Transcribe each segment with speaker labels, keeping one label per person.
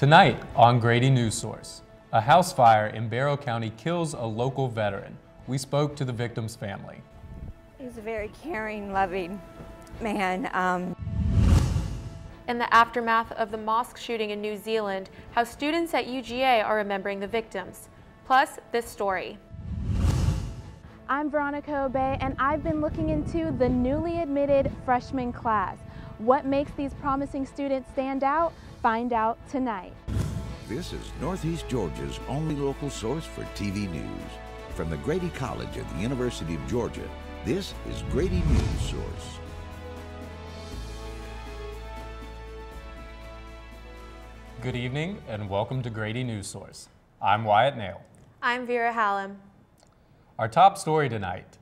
Speaker 1: Tonight on Grady Newsource, a house fire in Barrow County kills a local veteran. We spoke to the victim's family.
Speaker 2: He's a very caring, loving man.
Speaker 3: In the aftermath of the mosque shooting in New Zealand, how students at UGA are remembering the victims. Plus, this story.
Speaker 4: I'm Veronica Obey, and I've been looking into the newly admitted freshman class. What makes these promising students stand out? Find out tonight.
Speaker 5: This is Northeast Georgia's only local source for TV news. From the Grady College at the University of Georgia, this is Grady Newsource.
Speaker 1: Good evening and welcome to Grady Newsource. I'm Wyatt Nail.
Speaker 3: I'm Vera Hallam.
Speaker 1: Our top story tonight.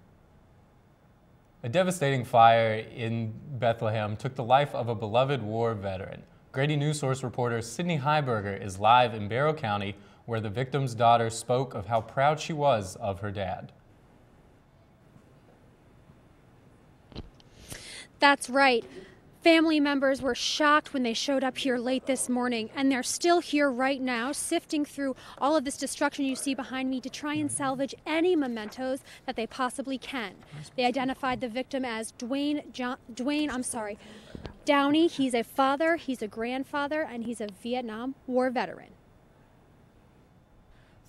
Speaker 1: A devastating fire in Bethlehem took the life of a beloved war veteran. Grady Newsource reporter Sydney Heiberger is live in Barrow County, where the victim's daughter spoke of how proud she was of her dad.
Speaker 6: That's right. Family members were shocked when they showed up here late this morning, and they're still here right now, sifting through all of this destruction you see behind me to try and salvage any mementos that they possibly can. They identified the victim as Downey. He's a father, he's a grandfather, and he's a Vietnam War veteran.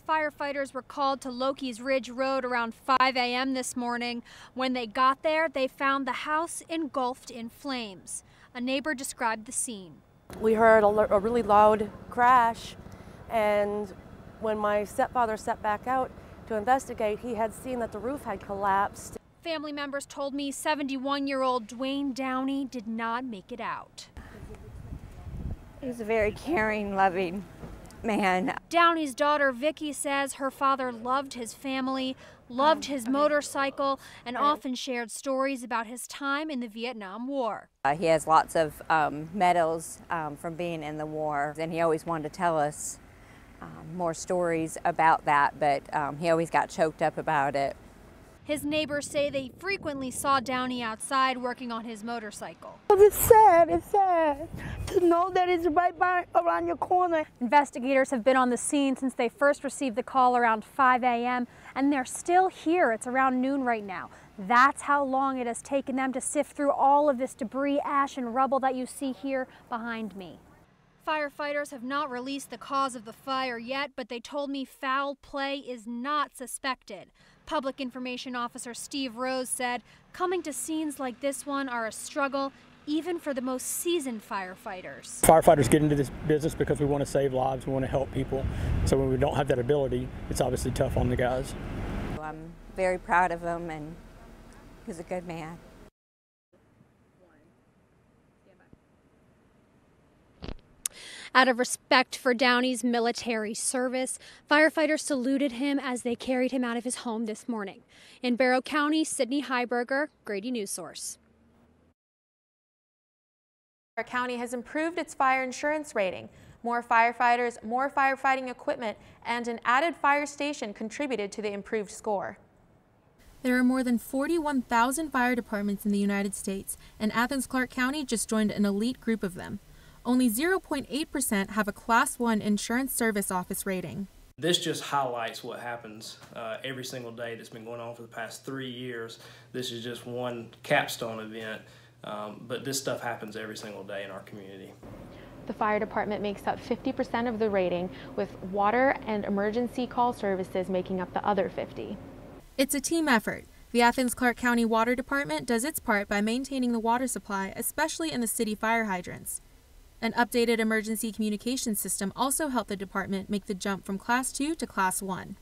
Speaker 6: Firefighters were called to Loki's Ridge Road around 5 a.m. this morning. When they got there, they found the house engulfed in flames. A neighbor described the scene.
Speaker 7: We heard a really loud crash, and when my stepfather stepped back out to investigate, he had seen that the roof had collapsed.
Speaker 6: Family members told me 71-year-old Dwayne Downey did not make it out.
Speaker 2: He's a very caring, loving man.
Speaker 6: Downey's daughter Vicky says her father loved his family, loved his motorcycle, and often shared stories about his time in the Vietnam War.
Speaker 2: He has lots of medals from being in the war, and he always wanted to tell us more stories about that, but he always got choked up about it.
Speaker 6: His neighbors say they frequently saw Downey outside working on his motorcycle.
Speaker 8: It's sad to know that it's right around your corner.
Speaker 6: Investigators have been on the scene since they first received the call around 5 a.m. and they're still here. It's around noon right now. That's how long it has taken them to sift through all of this debris, ash, and rubble that you see here behind me. Firefighters have not released the cause of the fire yet, but they told me foul play is not suspected. Public Information Officer Steve Rose said, coming to scenes like this one are a struggle, even for the most seasoned firefighters.
Speaker 9: Firefighters get into this business because we want to save lives, we want to help people. So when we don't have that ability, it's obviously tough on the guys.
Speaker 2: I'm very proud of him, and he's a good man.
Speaker 6: Out of respect for Downey's military service, firefighters saluted him as they carried him out of his home this morning. In Barrow County, Sydney Heiberger, Grady Newsource.
Speaker 3: Our county has improved its fire insurance rating. More firefighters, more firefighting equipment, and an added fire station contributed to the improved score.
Speaker 10: There are more than 41,000 fire departments in the United States, and Athens-Clarke County just joined an elite group of them. Only 0.8% have a Class 1 insurance service office rating.
Speaker 11: This just highlights what happens every single day that's been going on for the past 3 years. This is just one capstone event, but this stuff happens every single day in our community.
Speaker 3: The fire department makes up 50% of the rating, with water and emergency call services making up the other 50%.
Speaker 10: It's a team effort. The Athens-Clarke County Water Department does its part by maintaining the water supply, especially in the city fire hydrants. An updated emergency communication system also helped the department make the jump from Class 2 to Class 1.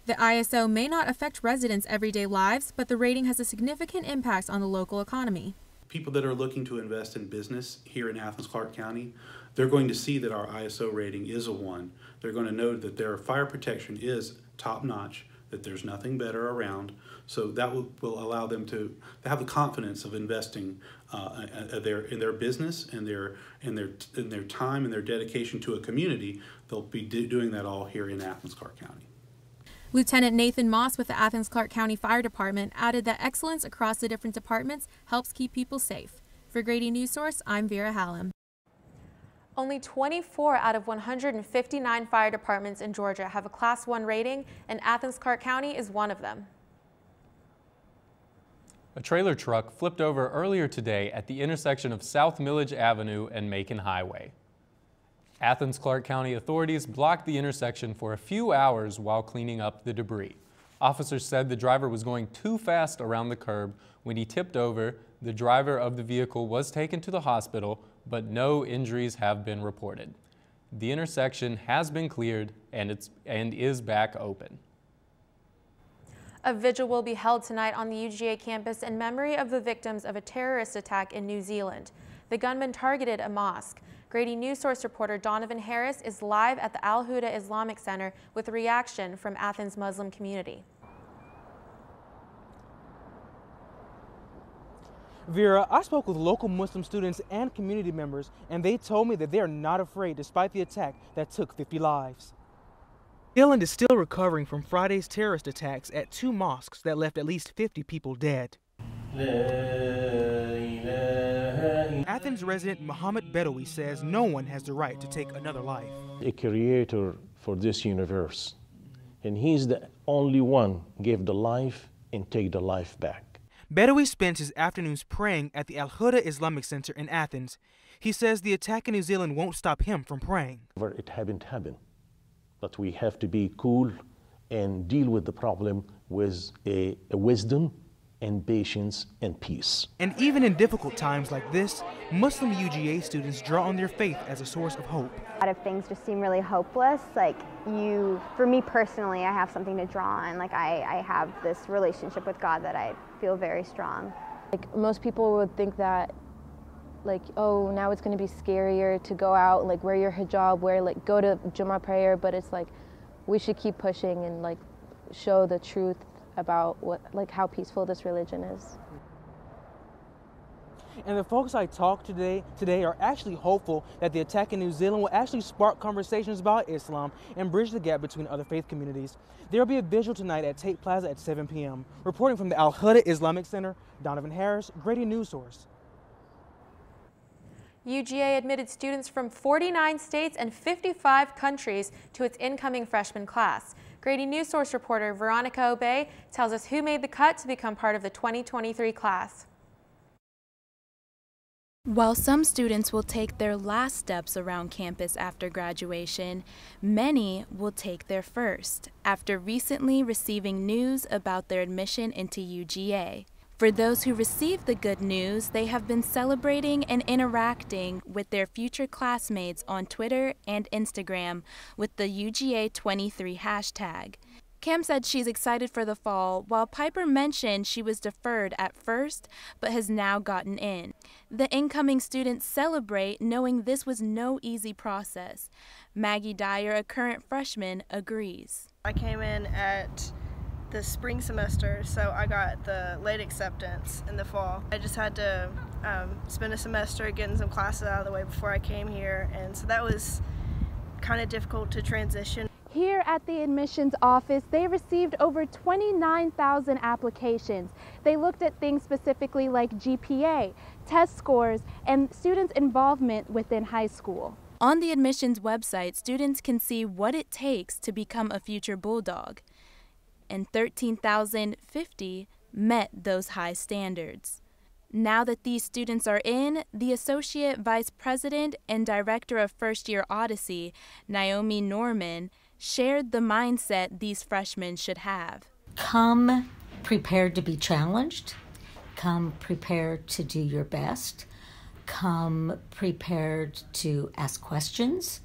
Speaker 10: The ISO may not affect residents' everyday lives, but the rating has a significant impact on the local economy.
Speaker 12: People that are looking to invest in business here in Athens-Clarke County, they're going to see that our ISO rating is a 1. They're going to know that their fire protection is top-notch, that there's nothing better around, so that will allow them to have the confidence of investing in their business and their time and their dedication to a community. They'll be doing that all here in Athens-Clarke County.
Speaker 10: Lieutenant Nathan Moss with the Athens-Clarke County Fire Department added that excellence across the different departments helps keep people safe. For Grady Newsource, I'm Vera Hallam.
Speaker 3: Only 24 out of 159 fire departments in Georgia have a Class 1 rating, and Athens-Clarke County is one of them.
Speaker 1: A trailer truck flipped over earlier today at the intersection of South Millage Avenue and Macon Highway. Athens-Clarke County authorities blocked the intersection for a few hours while cleaning up the debris. Officers said the driver was going too fast around the curb when he tipped over. The driver of the vehicle was taken to the hospital, but no injuries have been reported. The intersection has been cleared and is back open.
Speaker 3: A vigil will be held tonight on the UGA campus in memory of the victims of a terrorist attack in New Zealand. The gunman targeted a mosque. Grady Newsource reporter Donovan Harris is live at the Al Huda Islamic Center with a reaction from Athens Muslim community.
Speaker 13: Vera, I spoke with local Muslim students and community members, and they told me that they are not afraid despite the attack that took 50 lives. New Zealand is still recovering from Friday's terrorist attacks at 2 mosques that left at least 50 people dead. Athens resident Muhammad Bedawi says no one has the right to take another life.
Speaker 14: A creator for this universe, and he's the only one gave the life and take the life back.
Speaker 13: Bedawi spent his afternoons praying at the Al Huda Islamic Center in Athens. He says the attack in New Zealand won't stop him from praying.
Speaker 14: It haven't happened, but we have to be cool and deal with the problem with a wisdom and patience and peace.
Speaker 13: And even in difficult times like this, Muslim UGA students draw on their faith as a source of hope.
Speaker 15: A lot of things just seem really hopeless. For me personally, I have something to draw on. I have this relationship with God that I feel very strong.
Speaker 16: Most people would think that, oh, now it's going to be scarier to go out, wear your hijab, go to Jummah prayer, but it's we should keep pushing and show the truth about how peaceful this religion is.
Speaker 13: And the folks I talked to today are actually hopeful that the attack in New Zealand will actually spark conversations about Islam and bridge the gap between other faith communities. There will be a vigil tonight at Tate Plaza at 7 p.m. Reporting from the Al Huda Islamic Center, Donovan Harris, Grady Newsource.
Speaker 3: UGA admitted students from 49 states and 55 countries to its incoming freshman class. Grady Newsource reporter Veronica Obey tells us who made the cut to become part of the 2023 class.
Speaker 10: While some students will take their last steps around campus after graduation, many will take their first after recently receiving news about their admission into UGA. For those who received the good news, they have been celebrating and interacting with their future classmates on Twitter and Instagram with the UGA23 hashtag. Cam said she's excited for the fall, while Piper mentioned she was deferred at first but has now gotten in. The incoming students celebrate knowing this was no easy process. Maggie Dyer, a current freshman, agrees.
Speaker 17: I came in at the spring semester, so I got the late acceptance in the fall. I just had to spend a semester getting some classes out of the way before I came here, and so that was kind of difficult to transition.
Speaker 4: Here at the admissions office, they received over 29,000 applications. They looked at things specifically like GPA, test scores, and students' involvement within high school.
Speaker 10: On the admissions website, students can see what it takes to become a future Bulldog, and 13,050 met those high standards. Now that these students are in, the Associate Vice President and Director of First Year Odyssey, Naomi Norman, shared the mindset these freshmen should have.
Speaker 18: Come prepared to be challenged. Come prepared to do your best. Come prepared to ask questions.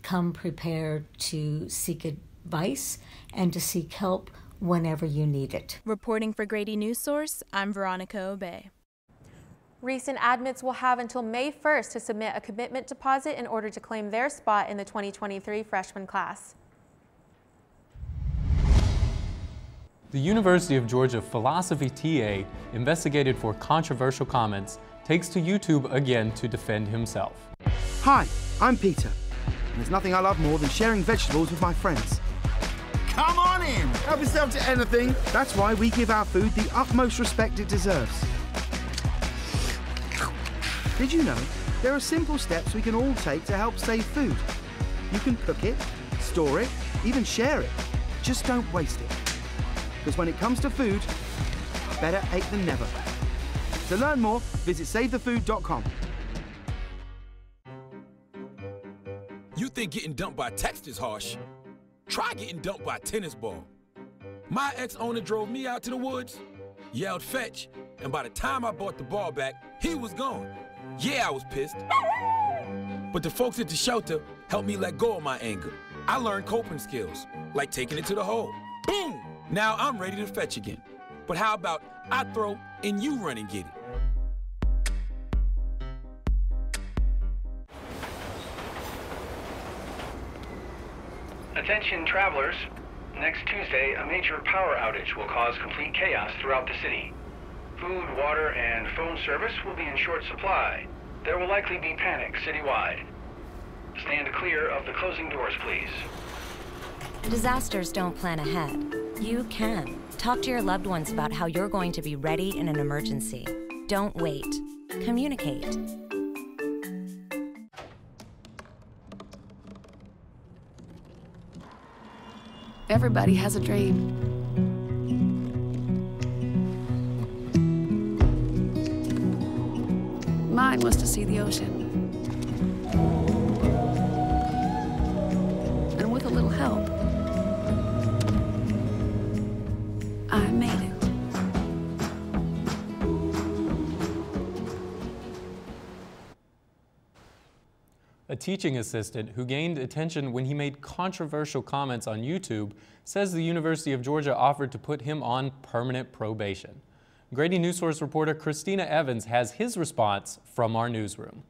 Speaker 18: Come prepared to seek advice and to seek help whenever you need it.
Speaker 10: Reporting for Grady Newsource, I'm Veronica Obey.
Speaker 3: Recent admits will have until May 1st to submit a commitment deposit in order to claim their spot in the 2023 freshman class.
Speaker 1: The University of Georgia philosophy TA, investigated for controversial comments, takes to YouTube again to defend himself.
Speaker 19: Hi, I'm Peter, and there's nothing I love more than sharing vegetables with my friends. Come on in! Help yourself to anything. That's why we give our food the utmost respect it deserves. Did you know There are simple steps we can all take to help save food. You can cook it, store it, even share it. Just don't waste it. Because when it comes to food, better ate than never. To learn more, visit savethefood.com.
Speaker 20: You think getting dumped by text is harsh? Try getting dumped by a tennis ball. My ex-owner drove me out to the woods, yelled fetch, and by the time I brought the ball back, he was gone. Yeah, I was pissed. But the folks at the shelter helped me let go of my anger. I learned coping skills, like taking it to the hole. Boom! Now I'm ready to fetch again. But how about I throw and you run and get it?
Speaker 21: Attention travelers. Next Tuesday, a major power outage will cause complete chaos throughout the city. Food, water, and phone service will be in short supply. There will likely be panic citywide. Stand clear of the closing doors, please.
Speaker 22: Disasters don't plan ahead. You can. Talk to your loved ones about how you're going to be ready in an emergency. Don't wait. Communicate.
Speaker 23: Everybody has a dream. Mine was to see the ocean. And with a little help, I made it.
Speaker 1: A teaching assistant who gained attention when he made controversial comments on YouTube says the University of Georgia offered to put him on permanent probation. Grady Newsource reporter Christina Evans has his response from our newsroom.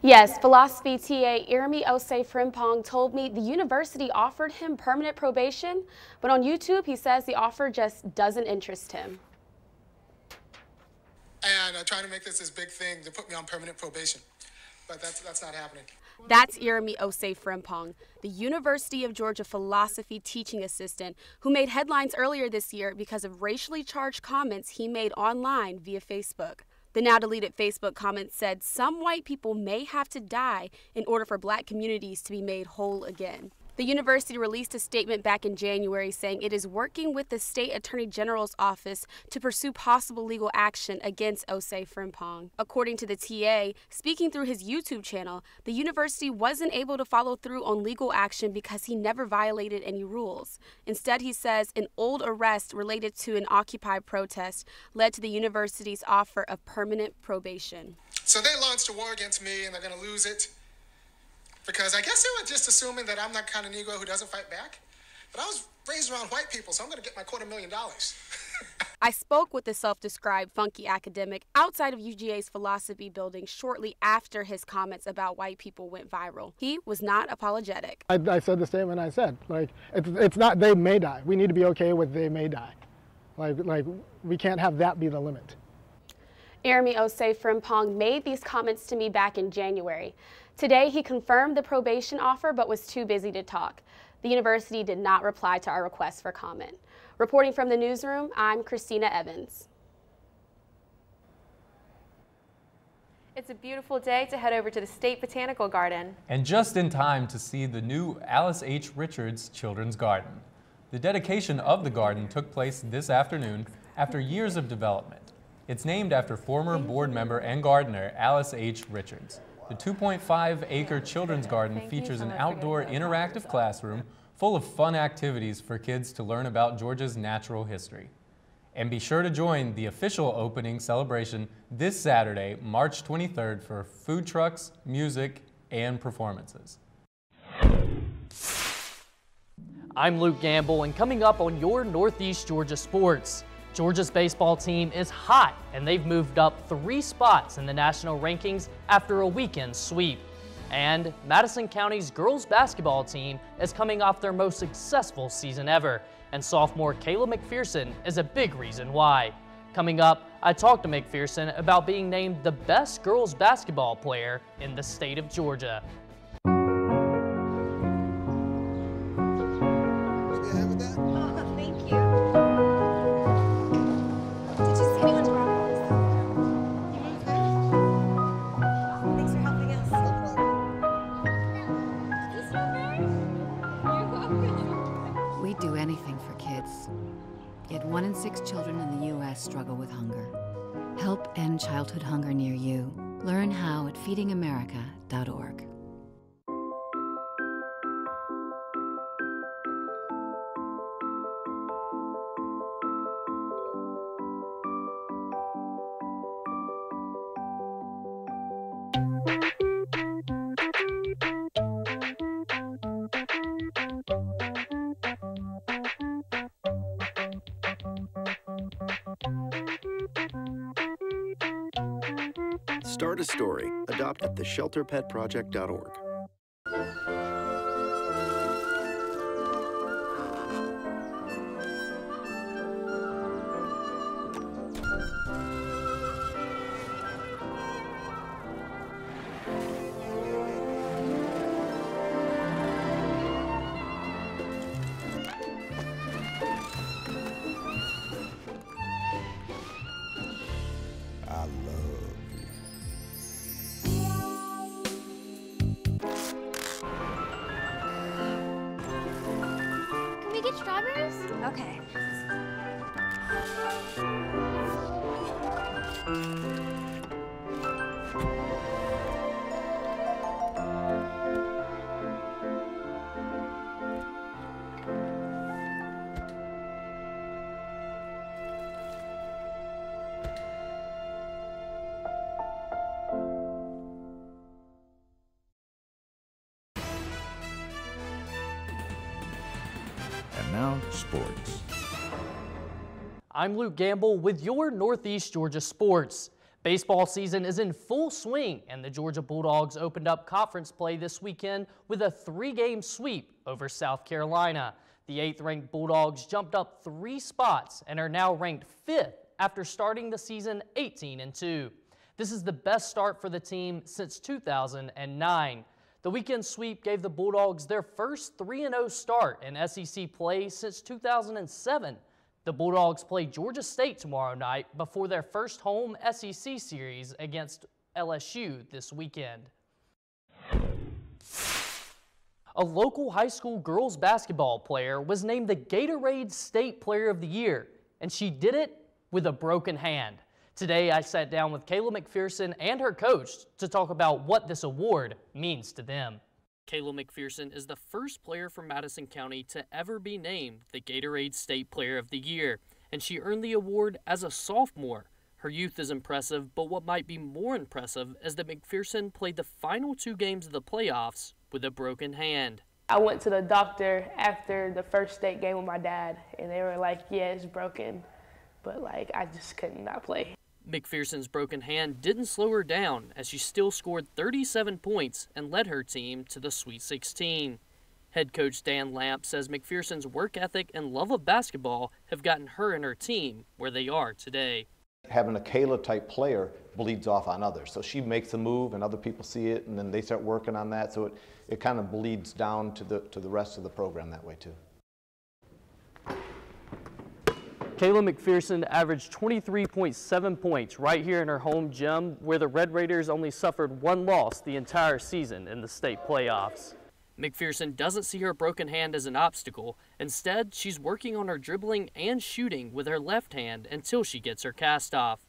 Speaker 24: Yes, philosophy TA Irmi Osei Frimpong told me the university offered him permanent probation, but on YouTube he says the offer just doesn't interest him.
Speaker 25: And I try to make this big thing to put me on permanent probation. But that's not happening.
Speaker 24: That's Irmi Osei Frimpong, the University of Georgia philosophy teaching assistant who made headlines earlier this year because of racially charged comments he made online via Facebook. The now deleted Facebook comment said some white people may have to die in order for black communities to be made whole again. The university released a statement back in January saying it is working with the state attorney general's office to pursue possible legal action against Osei Frimpong. According to the TA, speaking through his YouTube channel, the university wasn't able to follow through on legal action because he never violated any rules. Instead, he says an old arrest related to an Occupy protest led to the university's offer of permanent probation.
Speaker 25: So they launched a war against me and they're going to lose it. Because I guess they were just assuming that I'm that kind of Negro who doesn't fight back. But I was raised around white people, so I'm going to get my $250,000.
Speaker 24: I spoke with the self-described funky academic outside of UGA's philosophy building shortly after his comments about white people went viral. He was not apologetic.
Speaker 26: I said the statement I said. Like, it's not they may die. We need to be okay with they may die. Like we can't have that be the limit.
Speaker 24: Irmi Osei Frimpong made these comments to me back in January. Today, he confirmed the probation offer but was too busy to talk. The university did not reply to our request for comment. Reporting from the newsroom, I'm Christina Evans.
Speaker 3: It's a beautiful day to head over to the State Botanical Garden.
Speaker 1: And just in time to see the new Alice H. Richards Children's Garden. The dedication of the garden took place this afternoon after years of development. It's named after former board member and gardener Alice H. Richards. The 2.5-acre children's garden features an outdoor interactive classroom full of fun activities for kids to learn about Georgia's natural history. And be sure to join the official opening celebration this Saturday, March 23rd, for food trucks, music, and performances.
Speaker 27: I'm Luke Gamble, and coming up on your Northeast Georgia Sports. Georgia's baseball team is hot, and they've moved up 3 spots in the national rankings after a weekend sweep. And Madison County's girls basketball team is coming off their most successful season ever, and sophomore Kayla McPherson is a big reason why. Coming up, I talked to McPherson about being named the best girls basketball player in the state of Georgia.
Speaker 23: kids. Yet 1 in 6 children in the U.S. struggle with hunger. Help end childhood hunger near you. Learn how at feedingamerica.org.
Speaker 2: Start a story. Adopt at theshelterpetproject.org.
Speaker 5: I love
Speaker 6: Can we get strawberries? Okay.
Speaker 7: And now, sports.
Speaker 27: I'm Luke Gamble with your Northeast Georgia sports. Baseball season is in full swing, and the Georgia Bulldogs opened up conference play this weekend with a 3-game sweep over South Carolina. The 8th-ranked Bulldogs jumped up 3 spots and are now ranked 5th after starting the season 18-2. This is the best start for the team since 2009. The weekend sweep gave the Bulldogs their first 3-0 start in SEC play since 2007. The Bulldogs play Georgia State tomorrow night before their first home SEC series against LSU this weekend. A local high school girls basketball player was named the Gatorade State Player of the Year, and she did it with a broken hand. Today, I sat down with Kayla McPherson and her coach to talk about what this award means to them. Kayla McPherson is the first player from Madison County to ever be named the Gatorade State Player of the Year, and she earned the award as a sophomore. Her youth is impressive, but what might be more impressive is that McPherson played the final 2 games of the playoffs with a broken hand.
Speaker 8: I went to the doctor after the first state game with my dad, and they were like, yeah, it's broken, but I just could not play.
Speaker 27: McPherson's broken hand didn't slow her down as she still scored 37 points and led her team to the Sweet 16. Head coach Dan Lamp says McPherson's work ethic and love of basketball have gotten her and her team where they are today.
Speaker 9: Having a Kayla-type player bleeds off on others. So she makes a move and other people see it and then they start working on that. So it kind of bleeds down to the rest of the program that way too.
Speaker 27: Kayla McPherson averaged 23.7 points right here in her home gym, where the Red Raiders only suffered 1 loss the entire season in the state playoffs. McPherson doesn't see her broken hand as an obstacle. Instead, she's working on her dribbling and shooting with her left hand until she gets her cast off.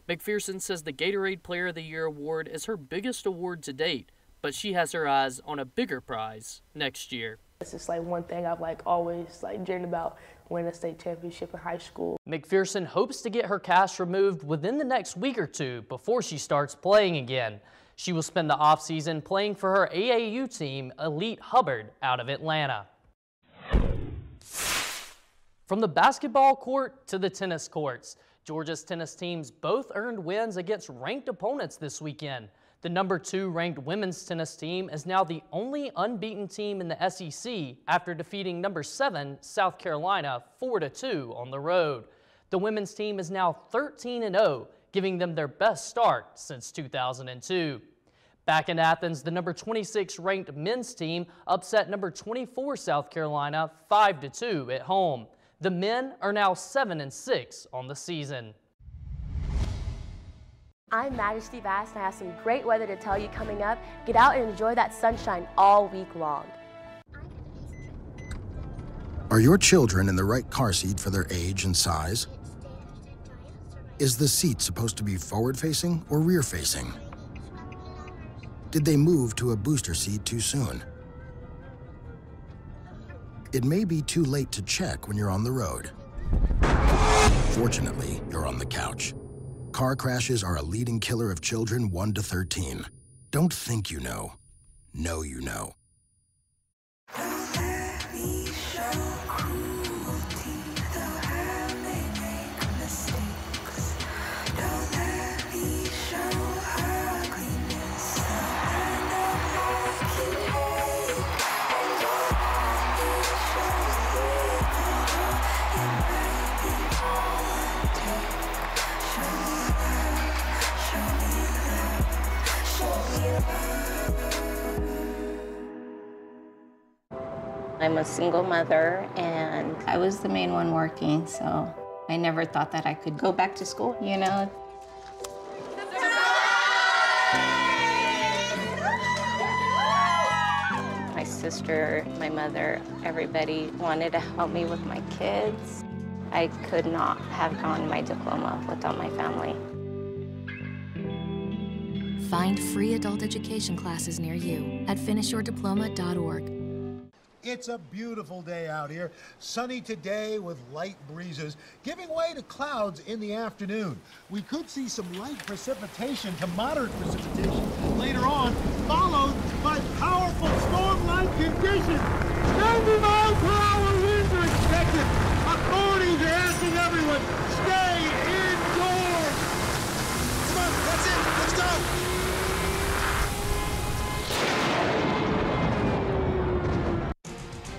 Speaker 27: McPherson says the Gatorade Player of the Year award is her biggest award to date, but she has her eyes on a bigger prize next year.
Speaker 8: It's just one thing I've always dreamed about, winning a state championship in high school.
Speaker 27: McPherson hopes to get her cast removed within the next week or 2 before she starts playing again. She will spend the offseason playing for her AAU team, Elite Hubbard, out of Atlanta. From the basketball court to the tennis courts, Georgia's tennis teams both earned wins against ranked opponents this weekend. The number 2 ranked women's tennis team is now the only unbeaten team in the SEC after defeating number 7 South Carolina 4-2 on the road. The women's team is now 13-0, giving them their best start since 2002. Back in Athens, the number 26 ranked men's team upset number 24 South Carolina 5-2 at home. The men are now 7-6 on the season.
Speaker 11: I'm Majesty Bass, and I have some great weather to tell you coming up. Get out and enjoy that sunshine all week long.
Speaker 4: Are your children in the right car seat for their age and size? Is the seat supposed to be forward-facing or rear-facing? Did they move to a booster seat too soon? It may be too late to check when you're on the road. Fortunately, you're on the couch. Car crashes are a leading killer of children 1 to 13. Don't think you know. Know you know.
Speaker 12: I'm a single mother, and I was the main one working, so I never thought that I could go back to school, you know? My sister, my mother, everybody wanted to help me with my kids. I could not have gotten my diploma without my family.
Speaker 13: Find free adult education classes near you at finishyourdiploma.org.
Speaker 14: It's a beautiful day out here. Sunny today with light breezes, giving way to clouds in the afternoon. We could see some light precipitation to moderate precipitation later on, followed by powerful storm-like conditions. 90 miles per hour winds are expected. Authorities are asking everyone, stay indoors. Come on, that's it. Let's go.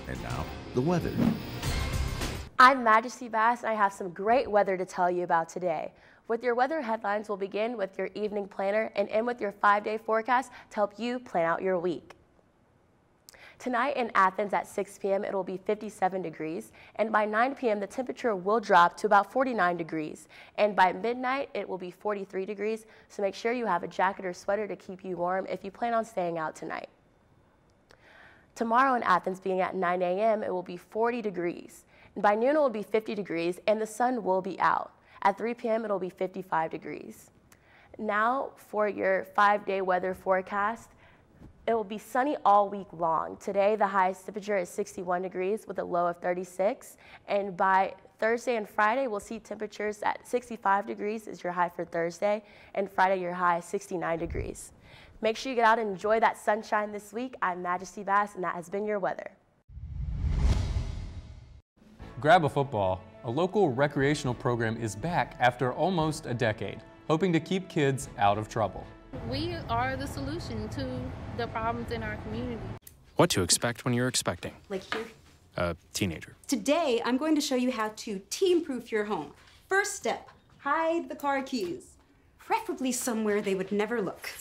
Speaker 7: And now, the weather.
Speaker 11: I'm Majesty Bass, and I have some great weather to tell you about today. With your weather headlines, we'll begin with your evening planner and end with your 5-day forecast to help you plan out your week. Tonight in Athens at 6 p.m. it will be 57 degrees, and by 9 p.m. the temperature will drop to about 49 degrees, and by midnight it will be 43 degrees, so make sure you have a jacket or sweater to keep you warm if you plan on staying out tonight. Tomorrow in Athens, beginning at 9 a.m., it will be 40 degrees. And by noon, it will be 50 degrees, and the sun will be out. At 3 p.m., it will be 55 degrees. Now, for your 5-day weather forecast, it will be sunny all week long. Today, the highest temperature is 61 degrees with a low of 36. And by Thursday and Friday, we'll see temperatures at 65 degrees is your high for Thursday, and Friday, your high is 69 degrees. Make sure you get out and enjoy that sunshine this week. I'm Majesty Bass, and that has been your weather.
Speaker 1: Grab a Football, a local recreational program, is back after almost a decade, hoping to keep kids out of trouble.
Speaker 15: We are the solution to the problems in our community.
Speaker 16: What to expect when you're expecting
Speaker 17: Like here.
Speaker 16: a teenager.
Speaker 17: Today, I'm going to show you how to teen-proof your home. First step, hide the car keys, preferably somewhere they would never look.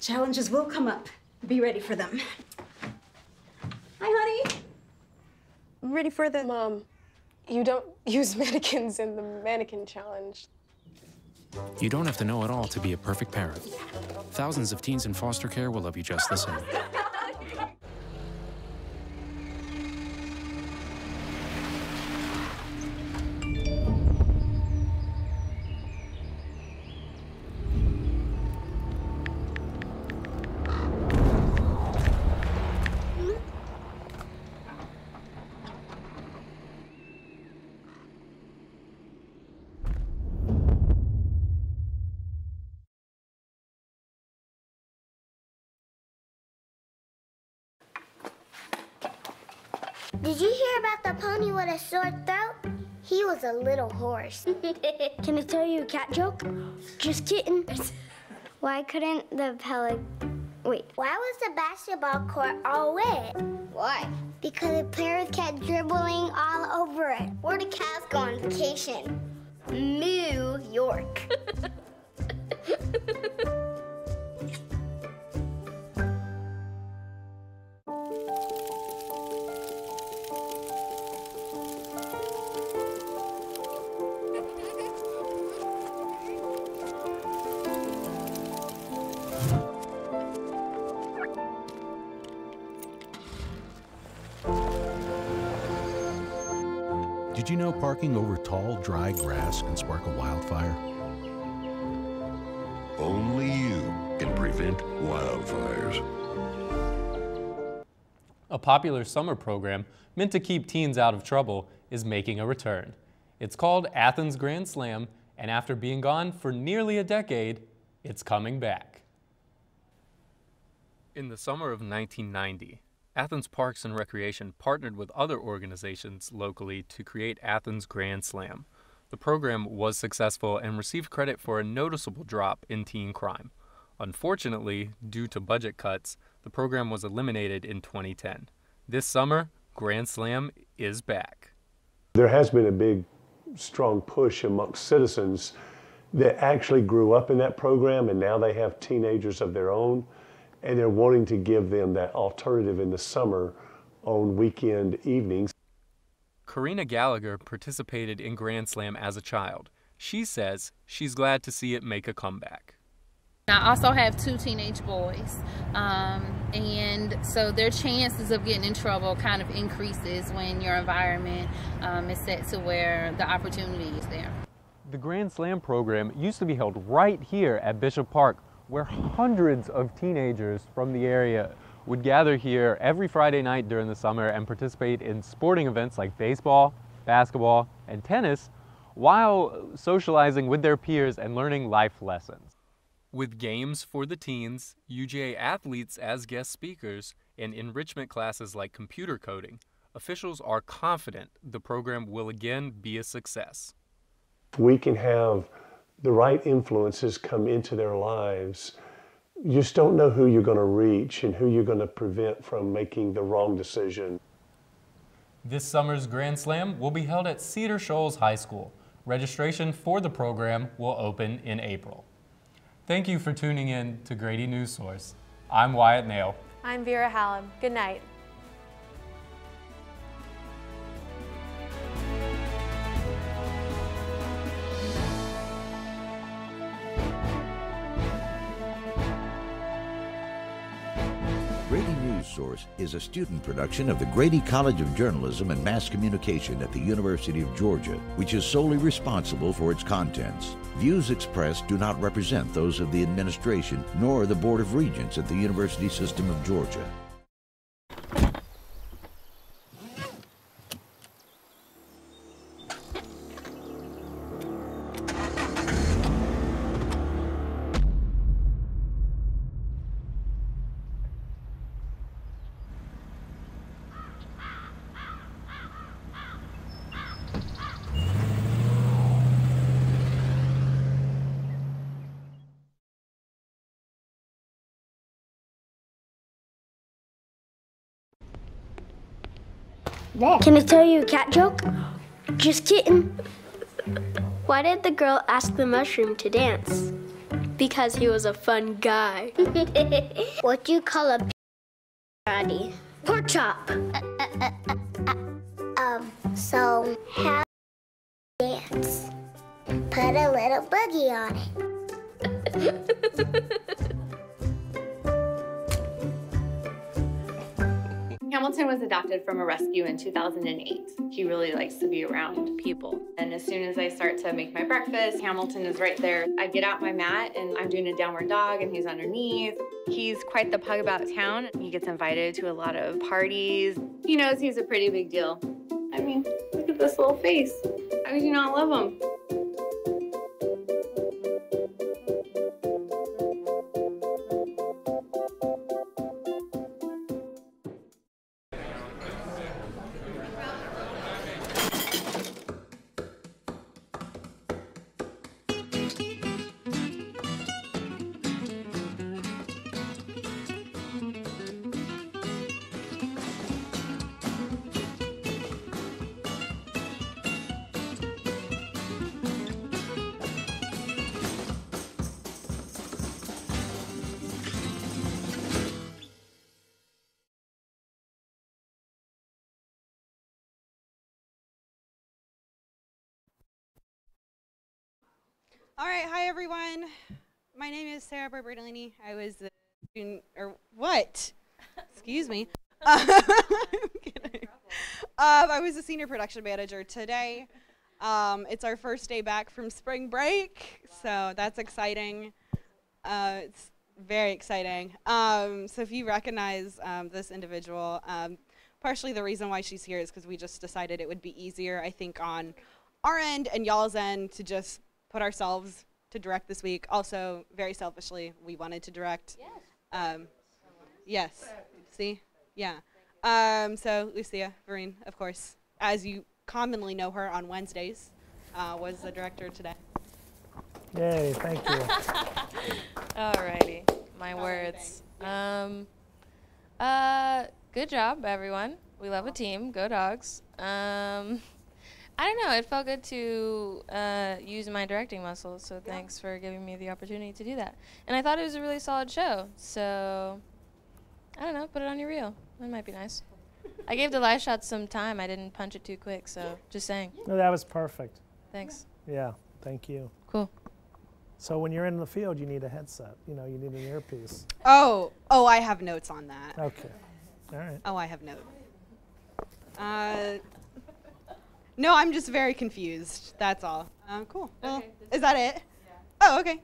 Speaker 17: Challenges will come up. Be ready for them. Hi, honey.
Speaker 28: Ready for the... Mom, you don't use mannequins in the mannequin challenge.
Speaker 16: You don't have to know it all to be a perfect parent. Thousands of teens in foster care will love you just the same.
Speaker 6: Did you hear about the pony with a sore throat? He was a little horse. Can I tell you a cat joke? Just kidding. Why couldn't the Wait. Why was the basketball court all wet? Why? Because the players kept dribbling all over it. Where did cats go on vacation? New York.
Speaker 10: Did you know parking over tall, dry grass can spark a wildfire?
Speaker 18: Only you can prevent wildfires.
Speaker 1: A popular summer program meant to keep teens out of trouble is making a return. It's called Athens Grand Slam, and after being gone for nearly a decade, it's coming back. In the summer of 1990, Athens Parks and Recreation partnered with other organizations locally to create Athens Grand Slam. The program was successful and received credit for a noticeable drop in teen crime. Unfortunately, due to budget cuts, the program was eliminated in 2010. This summer, Grand Slam is back.
Speaker 19: There has been a big, strong push amongst citizens that actually grew up in that program, and now they have teenagers of their own, and they're wanting to give them that alternative in the summer on weekend evenings.
Speaker 1: Karina Gallagher participated in Grand Slam as a child. She says she's glad to see it make a comeback.
Speaker 15: I also have 2 teenage boys, and so their chances of getting in trouble kind of increases when your environment is set to where the opportunity is there.
Speaker 1: The Grand Slam program used to be held right here at Bishop Park, where hundreds of teenagers from the area would gather here every Friday night during the summer and participate in sporting events like baseball, basketball, and tennis, while socializing with their peers and learning life lessons. With games for the teens, UGA athletes as guest speakers, and enrichment classes like computer coding, officials are confident the program will again be a success.
Speaker 19: We can have the right influences come into their lives. You just don't know who you're going to reach and who you're going to prevent from making the wrong decision.
Speaker 1: This summer's Grand Slam will be held at Cedar Shoals High School. Registration for the program will open in April. Thank you for tuning in to Grady Newsource. I'm Wyatt Nail.
Speaker 3: I'm Vera Hallam. Good night.
Speaker 7: Grady Newsource is a student production of the Grady College of Journalism and Mass Communication at the University of Georgia, which is solely responsible for its contents. Views expressed do not represent those of the administration nor the Board of Regents at the University System of Georgia.
Speaker 6: Can I tell you a cat joke? Just kidding. Why did the girl ask the mushroom to dance? Because he was a fun guy. What do you call a patty? Pork chop. So how dance? Put a little boogie on it.
Speaker 20: Hamilton was adopted from a rescue in 2008. He really likes to be around people. And as soon as I start to make my breakfast, Hamilton is right there. I get out my mat and I'm doing a downward dog and he's underneath. He's quite the pug about town. He gets invited to a lot of parties. He knows he's a pretty big deal. I mean, look at this little face. How could you not love him?
Speaker 17: All right, hi everyone. My name is Sarah Barbertolini. I was the student, or what? Excuse me. I'm kidding.
Speaker 2: I was a senior production manager today. It's our first day back from spring break, so that's exciting. It's very exciting. So if you recognize this individual, partially the reason why she's here is because we just decided it would be easier, I think, on our end and y'all's end to just put ourselves to direct this week. Also, very selfishly, we wanted to direct. Yes. Yes. See? Yeah. So Lucia Vereen, of course, as you commonly know her on Wednesdays, was the director today.
Speaker 5: Yay, thank you.
Speaker 21: Alrighty, my words. Good job, everyone. We love a team. Go Dogs. I don't know. It felt good to use my directing muscles, so thanks for giving me the opportunity to do that. And I thought it was a really solid show, so I don't know. Put it on your reel. That might be nice. I gave the live shots some time. I didn't punch it too quick, so just saying.
Speaker 5: No, that was perfect.
Speaker 21: Thanks.
Speaker 5: Yeah, thank you.
Speaker 21: Cool.
Speaker 5: So when you're in the field, you need a headset. You know, you need an earpiece.
Speaker 2: Oh, I have notes on that.
Speaker 5: Okay. All right.
Speaker 2: Oh, I have notes. No, I'm just very confused. That's all. Cool. Well, is that it? Yeah. Oh, okay.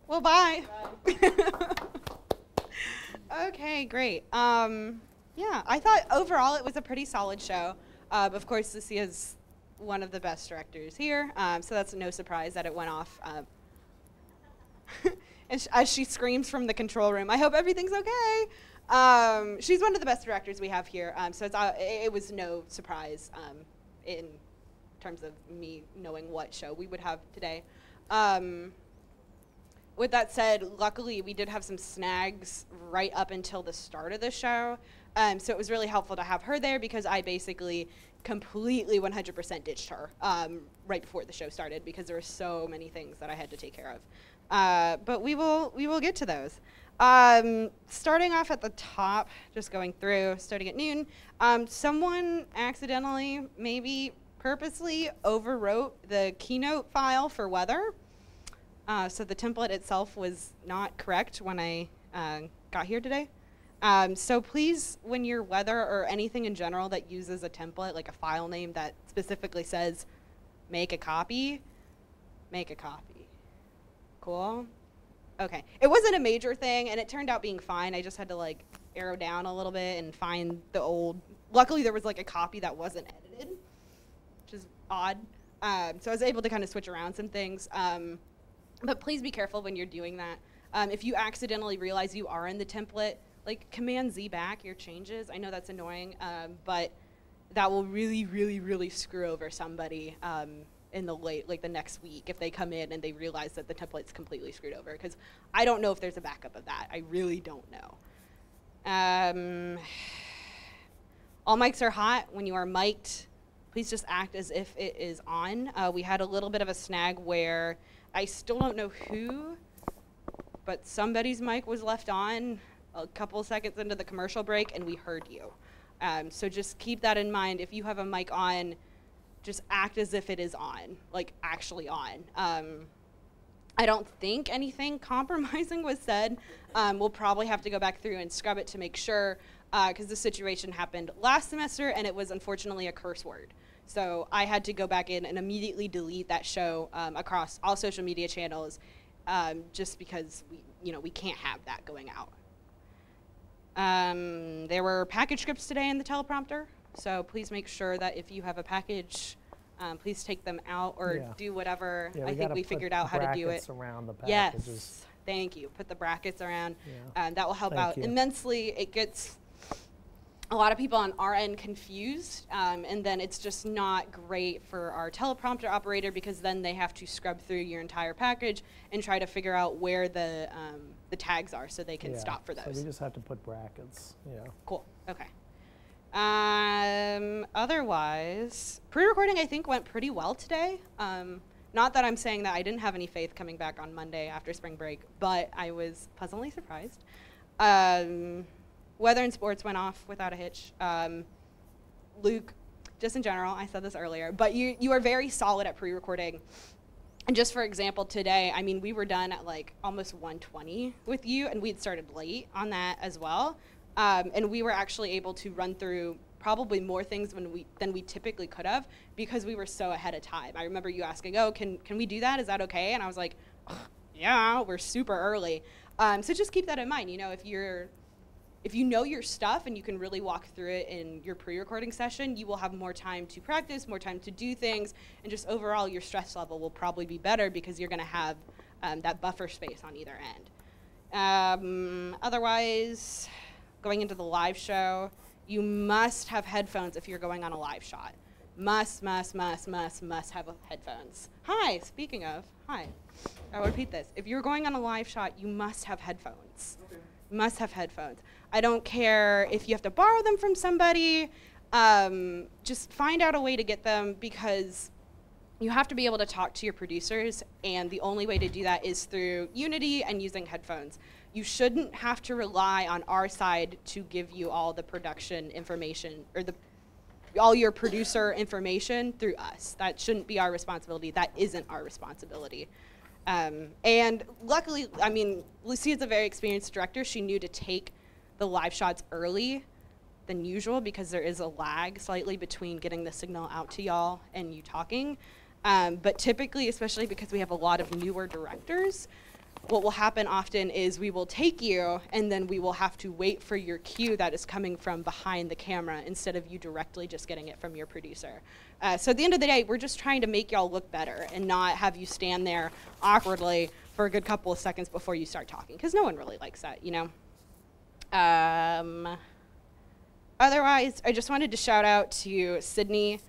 Speaker 2: Well, bye. Okay, great. Yeah, I thought overall it was a pretty solid show. Of course, Lucia is one of the best directors here, so that's no surprise that it went off. And as she screams from the control room, I hope everything's okay. She's one of the best directors we have here, so it was no surprise in terms of me knowing what show we would have today. With that said, luckily we did have some snags right up until the start of the show, so it was really helpful to have her there because I basically completely 100% ditched her right before the show started because there were so many things that I had to take care of. But we will get to those. Starting off at the top, just going through, starting at noon, someone accidentally, maybe purposely, overwrote the keynote file for weather. So the template itself was not correct when I got here today. So please, when your weather or anything in general that uses a template, like a file name that specifically says make a copy, make a copy. Cool? Okay. It wasn't a major thing, and it turned out being fine. I just had to, like, arrow down a little bit and find the old. Luckily, there was, like, a copy that wasn't edited, which is odd. So I was able to kind of switch around some things. But please be careful when you're doing that. If you accidentally realize you are in the template, like, Command-Z back your changes. I know that's annoying, but that will really, really, really screw over somebody in the next week if they come in and they realize that the template's completely screwed over, because I don't know if there's a backup of that. I really don't know. All mics are hot. When you are mic'd, please just act as if it is on. We had a little bit of a snag where I still don't know who, but somebody's mic was left on a couple seconds into the commercial break and we heard you. So just keep that in mind. If you have a mic on, just act as if it is on, like actually on. I don't think anything compromising was said. We'll probably have to go back through and scrub it to make sure, because the situation happened last semester and it was unfortunately a curse word. So I had to go back in and immediately delete that show across all social media channels, just because we can't have that going out. There were package scripts today in the teleprompter, so please make sure that if you have a package, please take them out or do whatever.
Speaker 5: Yeah,
Speaker 2: I think we figured out how to do it.
Speaker 5: Around the packages.
Speaker 2: Yes, thank you. Put the brackets around. That will help out immensely. It gets a lot of people on our end confused, and then it's just not great for our teleprompter operator because then they have to scrub through your entire package and try to figure out where the tags are so they can stop for those.
Speaker 5: So we just have to put brackets. Yeah.
Speaker 2: Cool. Okay. Otherwise, pre-recording I think went pretty well today. Not that I'm saying that I didn't have any faith coming back on Monday after spring break, but I was pleasantly surprised. Weather and sports went off without a hitch. Luke, just in general, I said this earlier, but you are very solid at pre-recording. And just for example, today, I mean, we were done at like almost 1:20 with you, and we'd started late on that as well. And we were actually able to run through probably more things than we typically could have because we were so ahead of time. I remember you asking, oh, can we do that? Is that okay? And I was like, yeah, we're super early. So just keep that in mind. You know, if you know your stuff and you can really walk through it in your pre-recording session, you will have more time to practice, more time to do things, and just overall your stress level will probably be better because you're going to have that buffer space on either end. Otherwise, going into the live show, you must have headphones if you're going on a live shot. Must have headphones. Hi, speaking of, hi. I'll repeat this. If you're going on a live shot, you must have headphones. Okay. Must have headphones. I don't care if you have to borrow them from somebody. Just find out a way to get them because you have to be able to talk to your producers, and the only way to do that is through Unity and using headphones. You shouldn't have to rely on our side to give you all the production information or all your producer information through us. That shouldn't be our responsibility. That isn't our responsibility. And luckily, I mean, Lucia's a very experienced director. She knew to take the live shots early than usual because there is a lag slightly between getting the signal out to y'all and you talking. But typically, especially because we have a lot of newer directors, what will happen often is we will take you and then we will have to wait for your cue that is coming from behind the camera instead of you directly just getting it from your producer. So at the end of the day, we're just trying to make y'all look better and not have you stand there awkwardly for a good couple of seconds before you start talking, because no one really likes that, you know? Otherwise, I just wanted to shout out to Sydney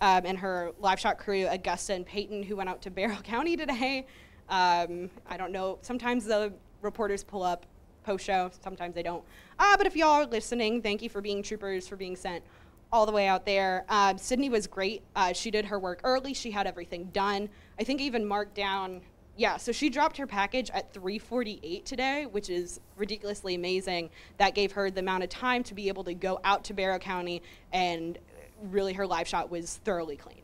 Speaker 2: and her live shot crew, Augusta and Peyton, who went out to Barrow County today. I don't know, sometimes the reporters pull up post-show, sometimes they don't. But if y'all are listening, thank you for being troopers, for being sent all the way out there. Sydney was great. She did her work early. She had everything done. I think even marked down, yeah, so she dropped her package at 3:48 today, which is ridiculously amazing. That gave her the amount of time to be able to go out to Barrow County, and really her live shot was thoroughly clean.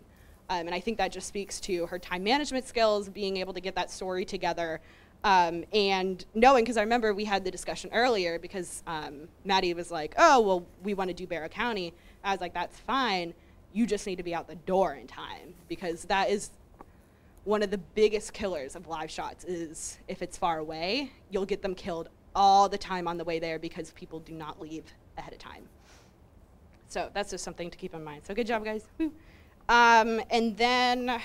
Speaker 2: And I think that just speaks to her time management skills, being able to get that story together, and knowing, because I remember we had the discussion earlier, because Maddie was like, oh, well, we want to do Barrow County. I was like, that's fine. You just need to be out the door in time, because that is one of the biggest killers of live shots is if it's far away, you'll get them killed all the time on the way there because people do not leave ahead of time. So that's just something to keep in mind. So good job, guys. Woo. And then,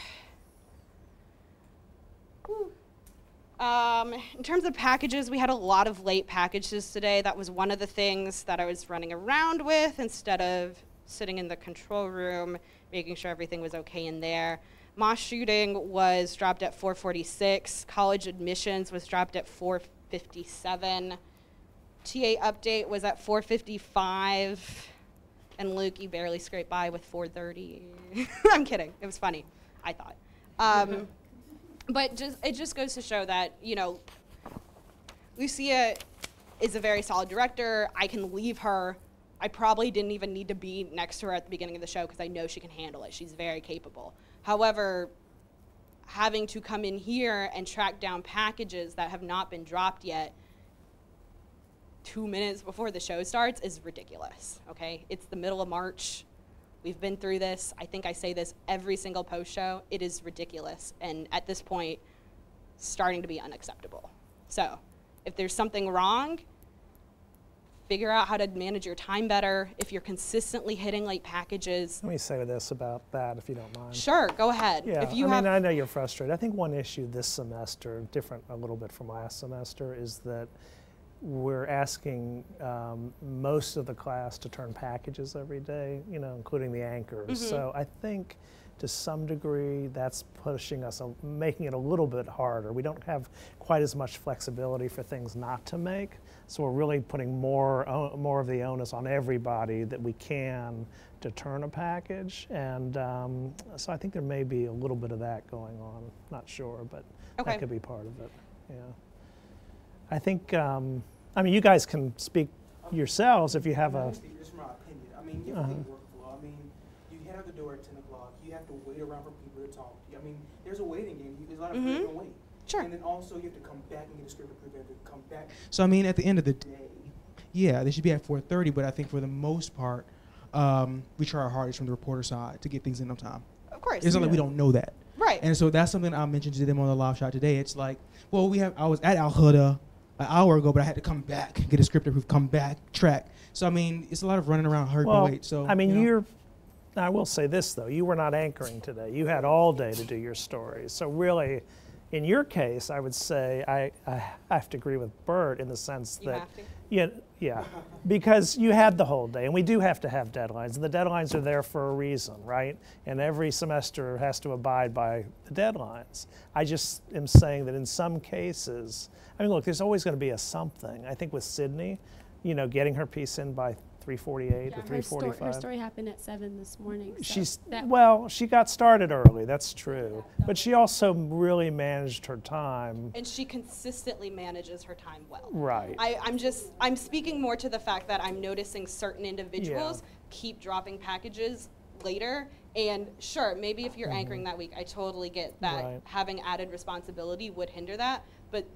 Speaker 2: in terms of packages, we had a lot of late packages today. That was one of the things that I was running around with instead of sitting in the control room, making sure everything was okay in there. Moss shooting was dropped at 4:46. College admissions was dropped at 4:57. TA update was at 4:55. And Luke, you barely scraped by with 4:30. I'm kidding. It was funny, I thought. But it just goes to show that, you know, Lucia is a very solid director. I can leave her. I probably didn't even need to be next to her at the beginning of the show because I know she can handle it. She's very capable. However, having to come in here and track down packages that have not been dropped yet 2 minutes before the show starts is ridiculous, okay? It's the middle of March. We've been through this. I think I say this every single post show. It is ridiculous, and at this point, starting to be unacceptable. So, if there's something wrong, figure out how to manage your time better. If you're consistently hitting late packages.
Speaker 5: Let me say this about that, if you don't mind.
Speaker 2: Sure, go ahead.
Speaker 5: Yeah,
Speaker 2: if you
Speaker 5: I mean, I know you're frustrated. I think one issue this semester, different a little bit from last semester, is that we're asking most of the class to turn packages every day, you know, including the anchors. Mm-hmm. So I think to some degree that's pushing us, making it a little bit harder. We don't have quite as much flexibility for things not to make. So we're really putting more of the onus on everybody that we can to turn a package. And so I think there may be a little bit of that going on. Not sure, but
Speaker 2: okay.
Speaker 5: That could be part of it. Yeah. I think, I mean, you guys can speak yourselves if you have a...
Speaker 8: Just from my opinion. I mean, you have a workflow. I mean, you head out the door at 10 o'clock. You have to wait around for people to talk to you. I mean, there's a waiting game. There's a lot of people that can wait.
Speaker 2: Sure.
Speaker 8: And then also you have to come back and get a script approved. You have to come back. So, I mean, at the end of the day,
Speaker 4: yeah, they should be at 4:30, but I think for the most part, we try our hardest from the reporter side to get things in on time.
Speaker 2: Of course.
Speaker 4: It's not like we don't know that.
Speaker 2: Right.
Speaker 4: And so that's something I mentioned to them on the live shot today. It's like, well, I was at Al Huda an hour ago, but I had to come back, get a script approved, come back, track. So, I mean, it's a lot of running around, hurry and wait. So,
Speaker 5: I mean,
Speaker 4: you know.
Speaker 5: I will say this, though. You were not anchoring today. You had all day to do your stories. So really, in your case, I would say I have to agree with Bert in the sense
Speaker 2: You
Speaker 5: that,
Speaker 2: have to?
Speaker 5: yeah, because you had the whole day, and we do have to have deadlines, and the deadlines are there for a reason, right? And every semester has to abide by the deadlines. I just am saying that in some cases, I mean, look, there's always going to be a something. I think with Sydney, you know, getting her piece in by 3:48 or 3:45.
Speaker 9: Her story happened at 7 this morning. So
Speaker 5: Well, she got started early, that's true. But she also really managed her time.
Speaker 2: And she consistently manages her time well.
Speaker 5: Right.
Speaker 2: I'm speaking more to the fact that I'm noticing certain individuals keep dropping packages later. And sure, maybe if you're anchoring that week, I totally get that having added responsibility would hinder that. But